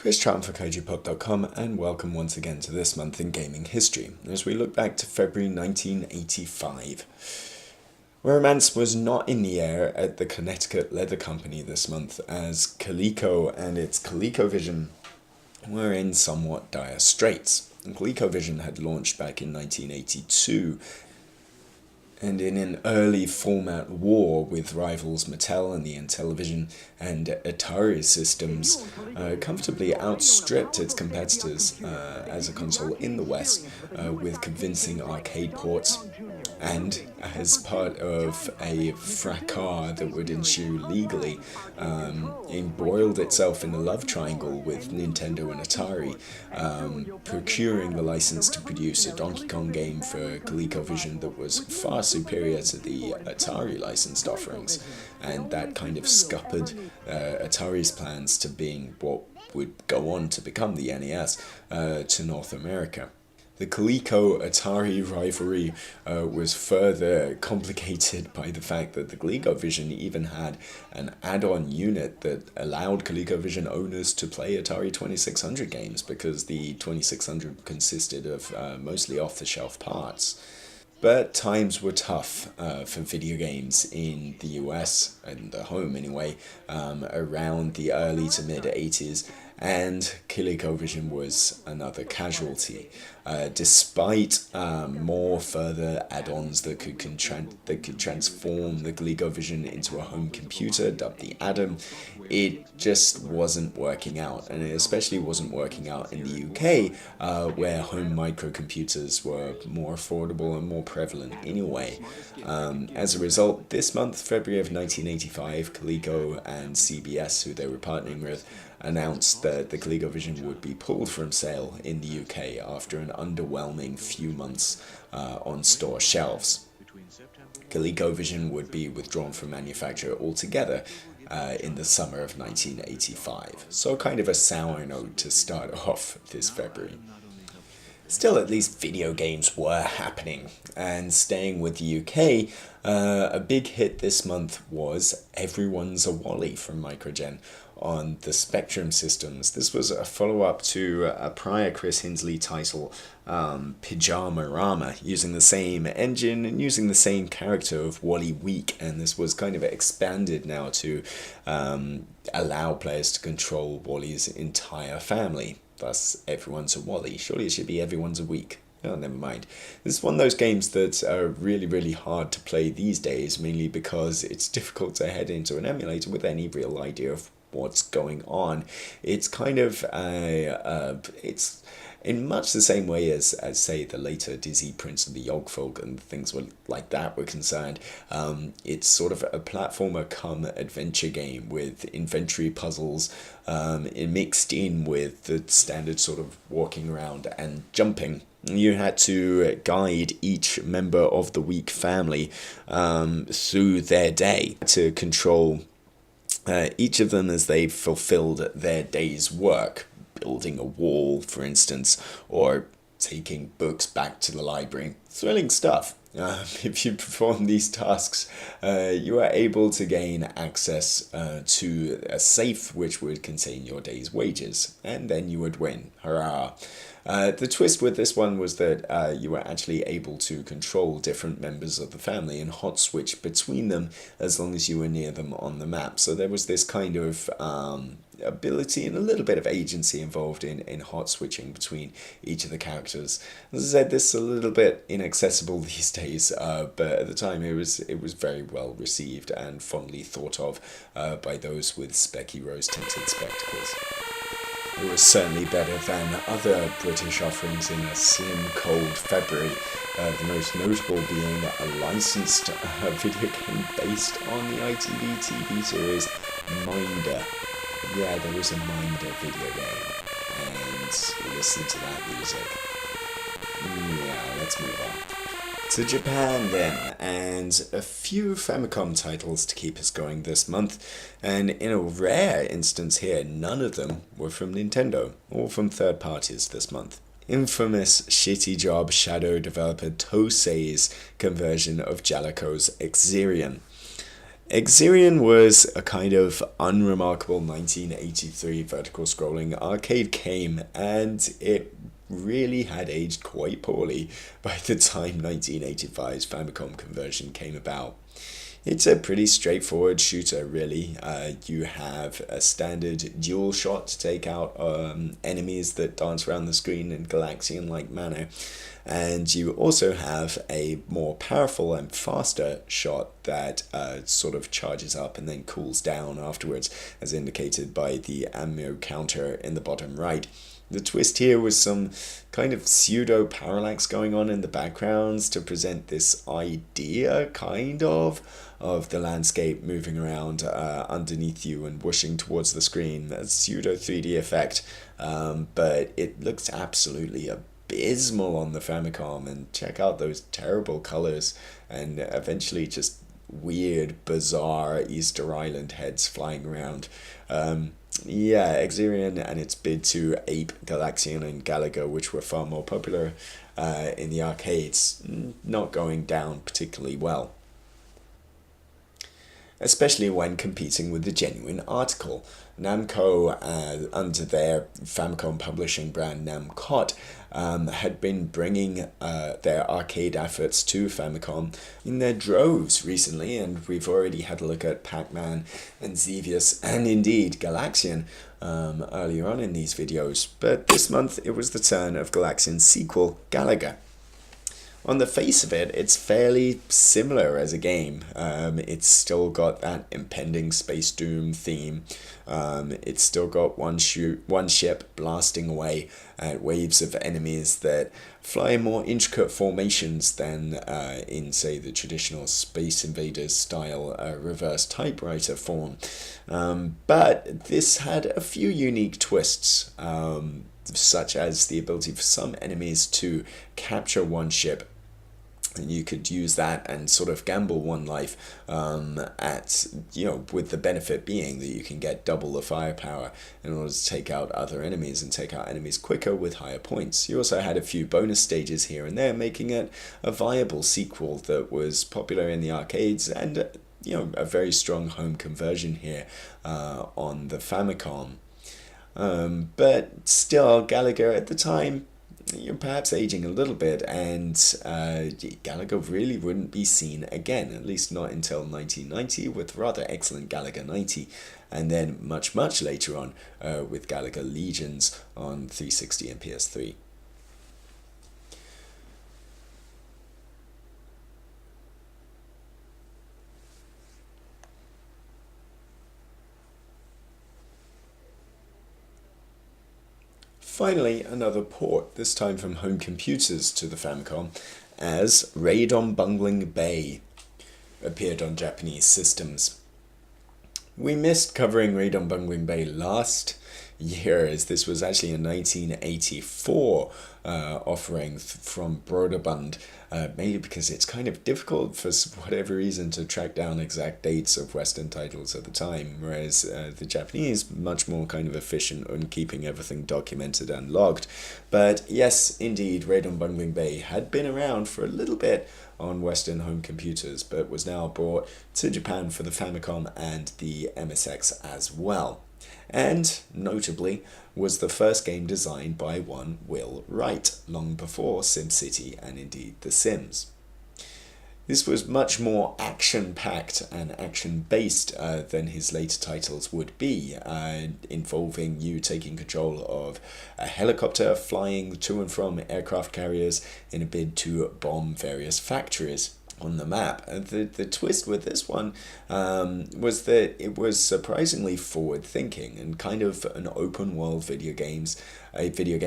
Chris Tran for KojiPop.com, and welcome once again to This Month in Gaming History, as we look back to February 1985. Romance was not in the air at the Connecticut Leather Company this month, as Coleco and its ColecoVision were in somewhat dire straits. ColecoVision had launched back in 1982, and in an early format war with rivals Mattel and the Intellivision and Atari systems, comfortably outstripped its competitors as a console in the West with convincing arcade ports. And as part of a fracas that would ensue legally, embroiled itself in a love triangle with Nintendo and Atari, procuring the license to produce a Donkey Kong game for ColecoVision that was far superior to the Atari licensed offerings, and that kind of scuppered Atari's plans to being what would go on to become the NES to North America. The Coleco-Atari rivalry was further complicated by the fact that the ColecoVision even had an add-on unit that allowed ColecoVision owners to play Atari 2600 games, because the 2600 consisted of mostly off-the-shelf parts. But times were tough for video games in the US, and the home anyway, around the early to mid-80s, and ColecoVision was another casualty. Despite more further add-ons that could transform the ColecoVision into a home computer, dubbed the Atom, it just wasn't working out, and it especially wasn't working out in the UK, where home microcomputers were more affordable and more prevalent anyway. As a result, this month, February of 1985, Coleco and CBS, who they were partnering with, announced that the ColecoVision would be pulled from sale in the UK after an underwhelming few months on store shelves. ColecoVision would be withdrawn from manufacture altogether in the summer of 1985. So kind of a sour note to start off this February. Still, at least video games were happening, and staying with the UK, a big hit this month was Everyone's a Wally from Microgen on the Spectrum systems. This was a follow-up to a prior Chris Hinsley title, Pyjama-Rama, using the same engine and using the same character of Wally Week, and this was kind of expanded now to allow players to control Wally's entire family. Thus, Everyone's a Wally. Surely it should be Everyone's a Week. Oh, never mind. This is one of those games that are really, really hard to play these days, mainly because it's difficult to head into an emulator with any real idea of what's going on. It's kind of it's in much the same way as say the later Dizzy Prince of the Yogfolk and things like that were concerned. It's sort of a platformer come adventure game with inventory puzzles mixed in with the standard sort of walking around and jumping. You had to guide each member of the Week family through their day to control each of them as they fulfilled their day's work, building a wall, for instance, or taking books back to the library. Thrilling stuff. If you perform these tasks, you are able to gain access to a safe which would contain your day's wages, and then you would win. Hurrah! The twist with this one was that you were actually able to control different members of the family and hot switch between them as long as you were near them on the map. So there was this kind of ability and a little bit of agency involved in hot switching between each of the characters. As I said, this is a little bit inaccessible these days, but at the time it was very well received and fondly thought of by those with specky rose-tinted spectacles. It was certainly better than other British offerings in a slim, cold February, the most notable being a licensed video game based on the ITV TV series Minder. Yeah, there was a Minder video game, and listen to that music. Yeah, let's move on. To Japan then, and a few Famicom titles to keep us going this month, and in a rare instance here, none of them were from Nintendo, or from third parties this month. Infamous shitty job shadow developer Tosei's conversion of Jaleco's Xerion. Xerion was a kind of unremarkable 1983 vertical scrolling arcade game, and it really had aged quite poorly by the time 1985's Famicom conversion came about. It's a pretty straightforward shooter, really. You have a standard dual shot to take out enemies that dance around the screen in Galaxian-like manner. And you also have a more powerful and faster shot that sort of charges up and then cools down afterwards, as indicated by the ammo counter in the bottom right. The twist here was some kind of pseudo parallax going on in the backgrounds to present this idea, of the landscape moving around underneath you and whooshing towards the screen. A pseudo 3D effect, but it looks absolutely abysmal on the Famicom, and check out those terrible colors and eventually just weird, bizarre Easter Island heads flying around. Xerion and its bid to ape Galaxian and Galaga, which were far more popular in the arcades, not going down particularly well. Especially when competing with the genuine article. Namco, under their Famicom publishing brand Namcot, had been bringing their arcade efforts to Famicom in their droves recently, and we've already had a look at Pac-Man and Xevious and indeed Galaxian earlier on in these videos. But this month it was the turn of Galaxian's sequel, Galaga. On the face of it, it's fairly similar as a game. It's still got that impending space doom theme. It's still got one ship blasting away at waves of enemies that fly in more intricate formations than in, say, the traditional Space Invaders style reverse typewriter form. But this had a few unique twists, such as the ability for some enemies to capture one ship. And you could use that and sort of gamble one life with the benefit being that you can get double the firepower in order to take out other enemies and take out enemies quicker with higher points. You also had a few bonus stages here and there, making it a viable sequel that was popular in the arcades and a very strong home conversion here on the Famicom. But still, Galaga at the time, you're perhaps aging a little bit, and Galaga really wouldn't be seen again, at least not until 1990 with rather excellent Galaga 90, and then much later on with Galaga Legions on 360 and PS3. Finally, another port, this time from home computers to the Famicom, as Raid on Bungeling Bay appeared on Japanese systems. We missed covering Raid on Bungeling Bay last year, as this was actually a 1984 offering from Broderbund, mainly because it's kind of difficult for whatever reason to track down exact dates of Western titles at the time, whereas the Japanese much more kind of efficient on keeping everything documented and logged. But yes, indeed, Raid on Bungeling Bay had been around for a little bit on Western home computers, but was now brought to Japan for the Famicom and the MSX as well. And, notably, was the first game designed by one Will Wright, long before SimCity and indeed The Sims. This was much more action-packed and action-based than his later titles would be, involving you taking control of a helicopter flying to and from aircraft carriers in a bid to bomb various factories on the map. The twist with this one was that it was surprisingly forward-thinking and kind of an open-world video game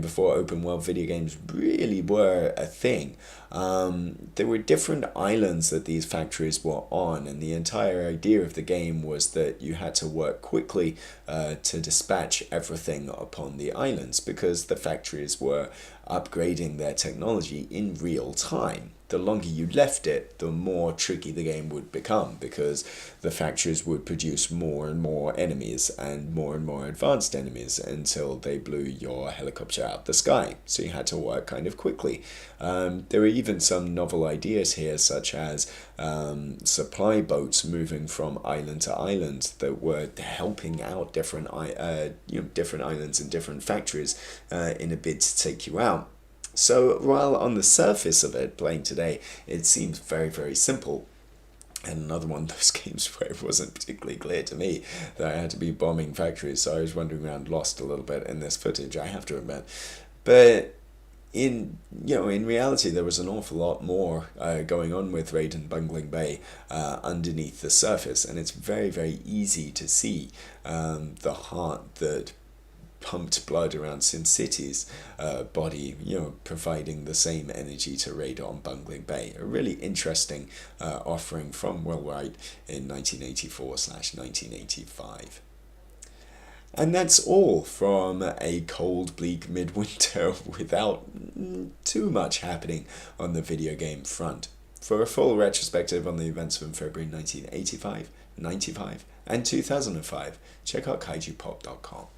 before open-world video games really were a thing. There were different islands that these factories were on, and the entire idea of the game was that you had to work quickly to dispatch everything upon the islands, because the factories were upgrading their technology in real time. the longer you left it, the more tricky the game would become, because the factories would produce more and more enemies and more advanced enemies until they blew your helicopter out the sky. So you had to work kind of quickly. There were even some novel ideas here, such as supply boats moving from island to island that were helping out different islands and different factories in a bid to take you out. So while on the surface of it, playing today, it seems very simple. And another one of those games where it wasn't particularly clear to me that I had to be bombing factories, so I was wandering around lost a little bit in this footage, I have to admit. But in reality, there was an awful lot more going on with Raid and Bungeling Bay underneath the surface, and it's very easy to see the heart that pumped blood around SimCity's body, providing the same energy to Raid on Bungeling Bay. A really interesting offering from Will Wright in 1984/1985. And that's all from a cold, bleak midwinter without too much happening on the video game front. For a full retrospective on the events from February 1985, 95, and 2005, check out kaijupop.com.